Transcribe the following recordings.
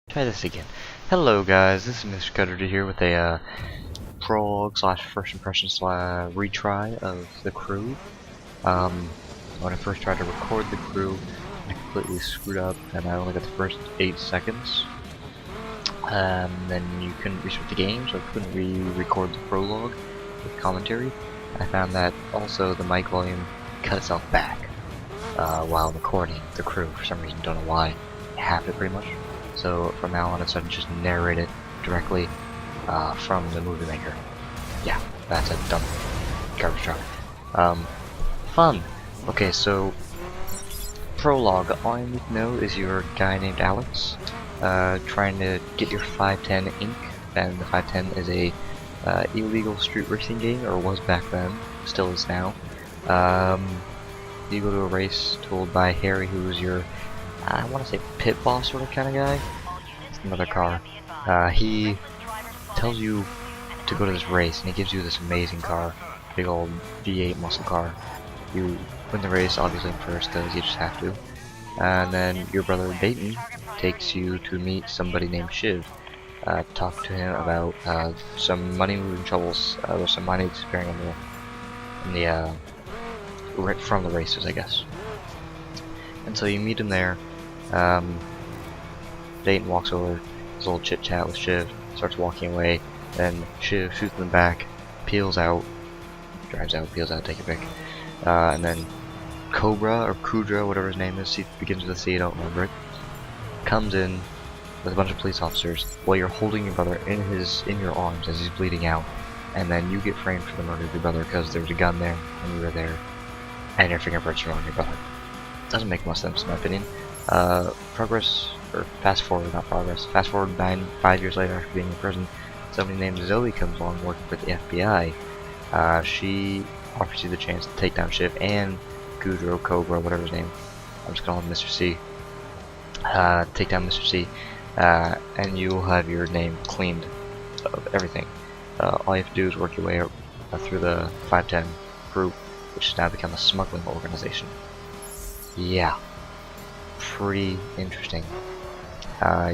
Try this again. Hello guys, this is Mr. Cutter here with a prologue slash first impression slash retry of the crew. When I first tried to record the crew, I completely screwed up and I only got the first 8 seconds. Then you couldn't restart the game, so I couldn't re-record the prologue with commentary. I found that also the mic volume cut itself back while recording the crew. For some reason, don't know why. It happened pretty much. So from now on, I decided to just narrate it directly from the movie maker. Yeah, that's a dumb garbage truck. Fun. Okay, so Prologue. All you need to know is you're a guy named Alex, trying to get your 510 ink. And the 510 is a illegal street racing game, or was back then, still is now. You go to a race told by Harry, who is your I want to say pit boss sort of kind of guy. It's another car. He tells you to go to this race, and he gives you this amazing car, big old V8 muscle car. You win the race, obviously first, because you just have to. And then your brother Dayton takes you to meet somebody named Shiv. Talk to him about some money moving troubles. There's some money disappearing from the races, I guess. And so you meet him there. Dayton walks over, his little chit chat with Shiv, starts walking away, then Shiv shoots him back, peels out, drives out, peels out, take your pick, and then Cobra, or Kudra, whatever his name is, he begins with a C, I don't remember it, comes in with a bunch of police officers while you're holding your brother in your arms as he's bleeding out, and then you get framed for the murder of your brother because there was a gun there, and you were there, and your fingerprints are on your brother. Doesn't make much sense in my opinion. Fast forward 5 years later after being in prison, somebody named Zoe comes along working for the FBI. She offers you the chance to take down Shiv and Gudro, Cobra, whatever his name. I'm just calling him Mr. C. Take down Mr. C, and you will have your name cleaned of everything. All you have to do is work your way through the 510 group, which has now become a smuggling organization. Yeah, pretty interesting.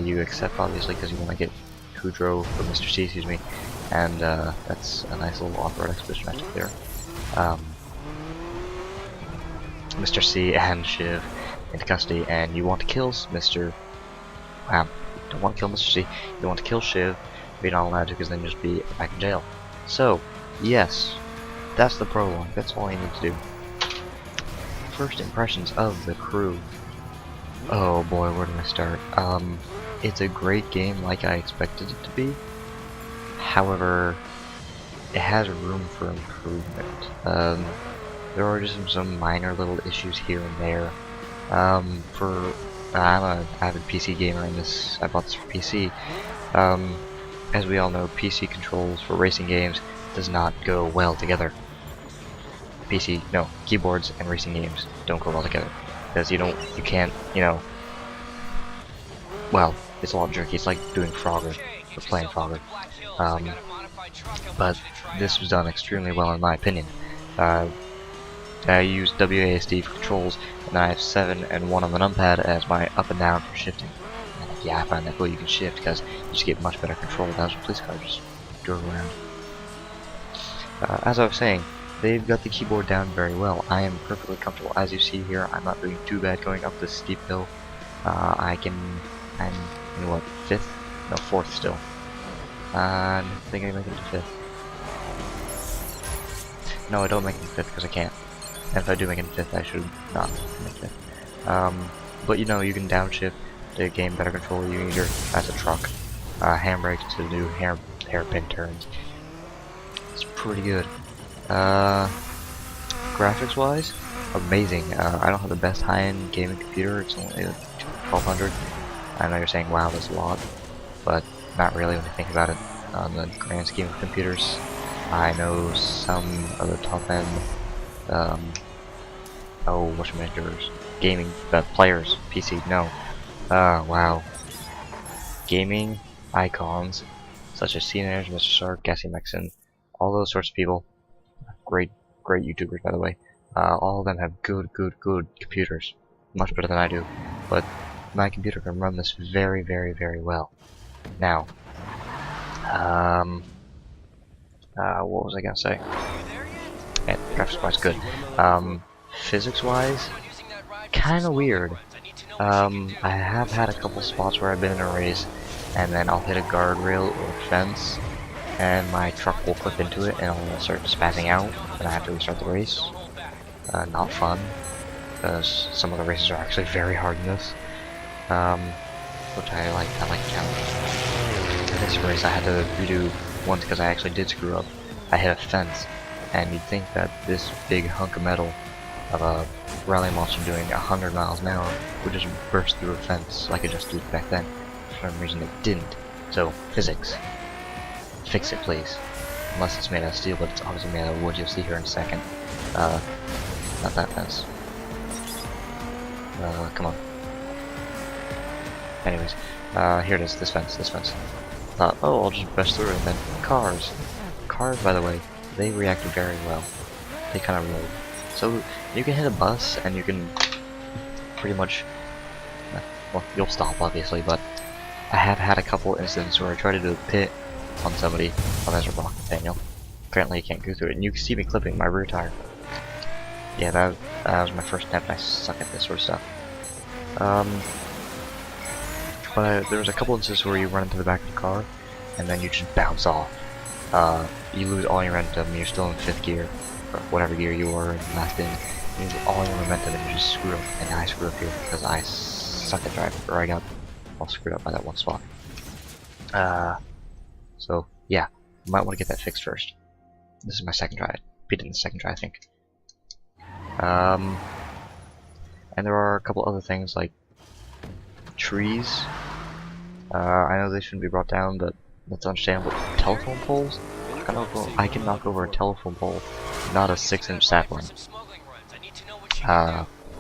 You accept obviously because you want to get Kudro, or Mr. C, excuse me, and that's a nice little off-road exposition matchup there. Mr. C and Shiv into custody, and you want to kill Mr. You don't want to kill Mr. C. You want to kill Shiv, but you're not allowed to because then you'll just be back in jail. So, yes, that's the prologue. That's all you need to do. First impressions of the crew. Oh boy, where do I start? It's a great game like I expected it to be. However, it has room for improvement. There are just some minor little issues here and there. I'm an avid PC gamer, and I bought this for PC. As we all know, PC controls for racing games does not go well together. Keyboards and racing games don't go well together because you can't, well, it's a lot jerky. It's like doing Frogger or playing Frogger. But this was done extremely well in my opinion. I use WASD for controls, and I have 7 and 1 on the numpad as my up and down for shifting. And yeah, I find that cool. You can shift because you just get much better control without a police car just drove around. As I was saying, they've got the keyboard down very well. I am perfectly comfortable. As you see here, I'm not doing too bad going up this steep hill. I'm in what, 5th? No, 4th still. I think I make it to 5th. No, I don't make it to 5th because I can't. And if I do make it to 5th, I should not make 5th. But you can downshift to gain better control. You can use your, as a truck, handbrake to do hairpin turns. It's pretty good. Graphics wise, amazing. I don't have the best high-end gaming computer. It's only 1200. I know you're saying, wow, that's a lot, but not really when you think about it on the grand scheme of computers. I know some of the top end gaming players, PC, no. Wow. Gaming icons such as CNH, Mr. Sark, Gassy Mexon, all those sorts of people. Great YouTubers, by the way. All of them have good computers. Much better than I do. But my computer can run this very, very, very well. Now, what was I gonna say? Yeah, graphics-wise, good. Physics-wise, kind of weird. I have had a couple spots where I've been in a race, and then I'll hit a guardrail or a fence, and my truck will clip into it, and I'll start spazzing out, and I have to restart the race. Not fun, because some of the races are actually very hard in this. Which I like the challenge. In this race I had to redo once because I actually did screw up. I hit a fence, and you'd think that this big hunk of metal of a rally monster doing 100 miles an hour would just burst through a fence like it just did back then. For some reason it didn't. So, physics. Fix it, please. Unless it's made out of steel, but it's obviously made out of wood. You'll see here in a second. Not that fence. Come on. Anyways, here it is, this fence. Oh, I'll just burst through it, and then cars. Cars, by the way, they reacted very well. They kind of rolled. So, you can hit a bus, and you can pretty much, well, you'll stop, obviously, but I have had a couple incidents where I tried to do a pit on somebody. Oh, there's a rock, Daniel. Apparently you can't go through it, and you can see me clipping my rear tire. Yeah, that was my first attempt, and I suck at this sort of stuff. But there was a couple instances where you run into the back of the car, and then you just bounce off. You lose all your momentum, you're still in 5th gear, or whatever gear you were in last in. You lose all your momentum and you just screw up, and I screw up here because I suck at driving, or I got all screwed up by that one spot. So, yeah, you might want to get that fixed first. This is my second try. I beat it in the second try, I think. And there are a couple other things like trees. I know they shouldn't be brought down, but that's understandable. Telephone poles? I can knock over a telephone pole, not a 6-inch sapling.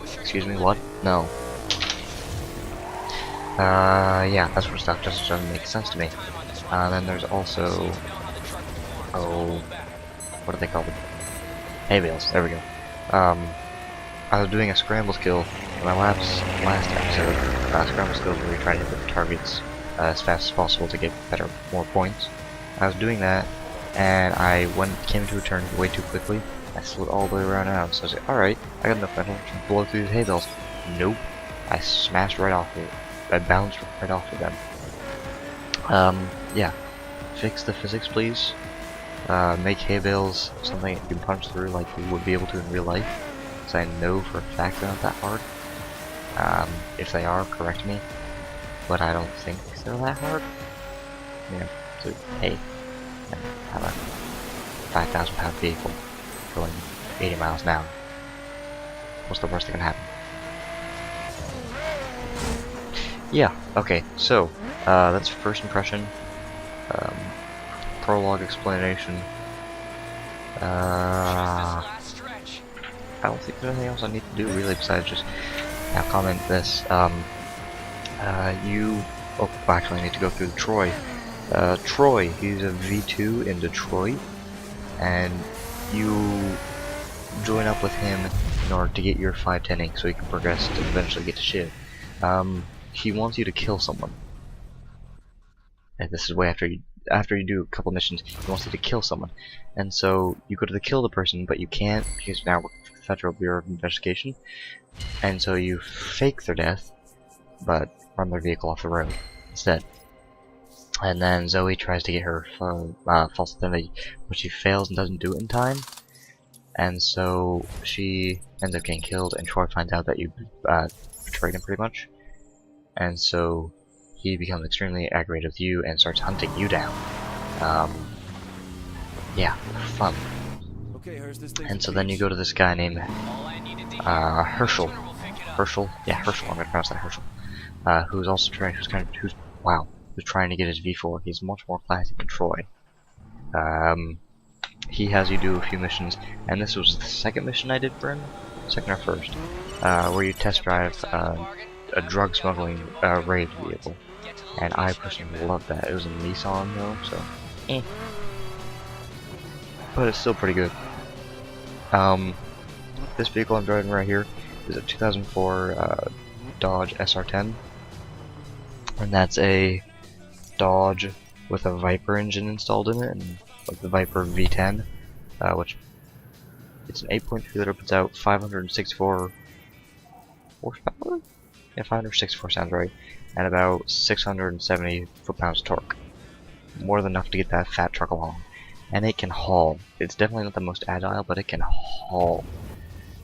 Excuse me, what? No. Yeah, that sort of stuff just doesn't make sense to me. Then there's also, what are they called? Hay bales, there we go. I was doing a scramble skill in my last episode, scramble skills where you're trying to hit the targets as fast as possible to get more points. I was doing that, and I came into a turn way too quickly. I slid all the way around and out, so I was like, alright, I got enough metal to blow through these hay bales. Nope. I smashed right off it. I bounced right off of them. Yeah. Fix the physics, please. Make hay bales something you can punch through like you would be able to in real life. Because I know for a fact they're not that hard. If they are, correct me. But I don't think they're that hard. Yeah, so, hey, and have a 5,000 pound vehicle going 80 miles an hour. What's the worst that can happen? Yeah, okay, so, that's first impression. Prologue explanation. I don't think there's anything else I need to do really besides just now comment this. Actually I need to go through Troy. Troy, he's a V2 in Detroit, and you join up with him in order to get your 510 ink so you can progress to eventually get to Shiv. He wants you to kill someone. And this is way after you do a couple missions, he wants you to kill someone. And so you go to kill the person, but you can't because now we're with the Federal Bureau of Investigation. And so you fake their death, but run their vehicle off the road instead. And then Zoe tries to get her false identity, but she fails and doesn't do it in time. And so she ends up getting killed, and Troy finds out that you betrayed him pretty much. And so he becomes extremely aggravated with you and starts hunting you down. Yeah, fun. And so then you go to this guy named Herschel. Yeah, Herschel. I'm gonna pronounce that Herschel. Who's also trying, who's trying to get his V4. He's much more classy than Troy. He has you do a few missions, and this was the second mission I did for him, second or first, where you test drive a drug smuggling raid vehicle, and I personally loved that. It was a Nissan though, so but it's still pretty good. This vehicle I'm driving right here is a 2004 Dodge SR10. and that's a Dodge with a Viper engine installed in it, and like the Viper V10, which it's an 8.3 liter, puts out 564 horsepower. Yeah, 564 sounds right, and about 670 foot-pounds of torque. More than enough to get that fat truck along. And it can haul. It's definitely not the most agile, but it can haul.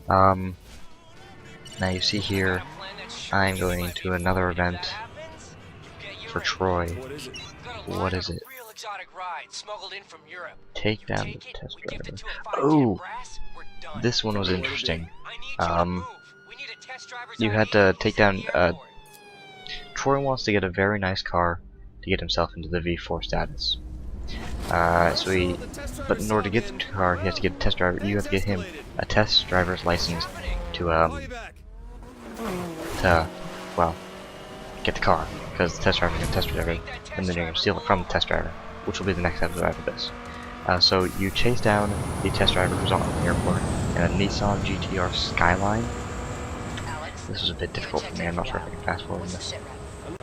Now you see here, I'm going to another event for Troy. What is it? Take down the test driver. Oh! This one was interesting. You had to take down, Troy wants to get a very nice car to get himself into the V4 status. But in order to get the car, he has to get a test driver. You have to get him a test driver's license to, well, get the car, because the test driver is going to test drive it, and then you're going to steal it from the test driver, which will be the next episode after this. So you chase down the test driver who's on the airport in a Nissan GTR Skyline. This is a bit difficult for me, I'm not sure if I can fast forward this.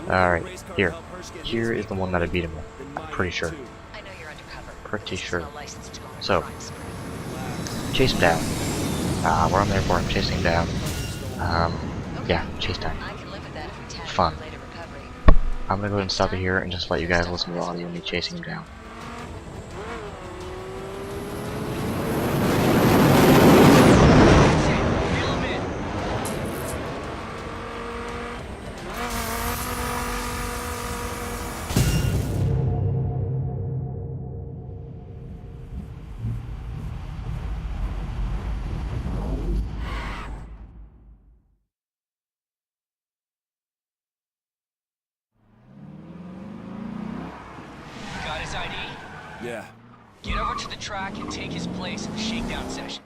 Alright, here is the one that I beat him with, I'm pretty sure. Pretty sure. So, chase him down. We're on the airport, I'm chasing him down. Yeah, chase time. Fun. I'm gonna go ahead and stop it here and just let you guys listen to the audio of me chasing him down. Got his ID? Yeah. Get over to the track and take his place in the shakedown session.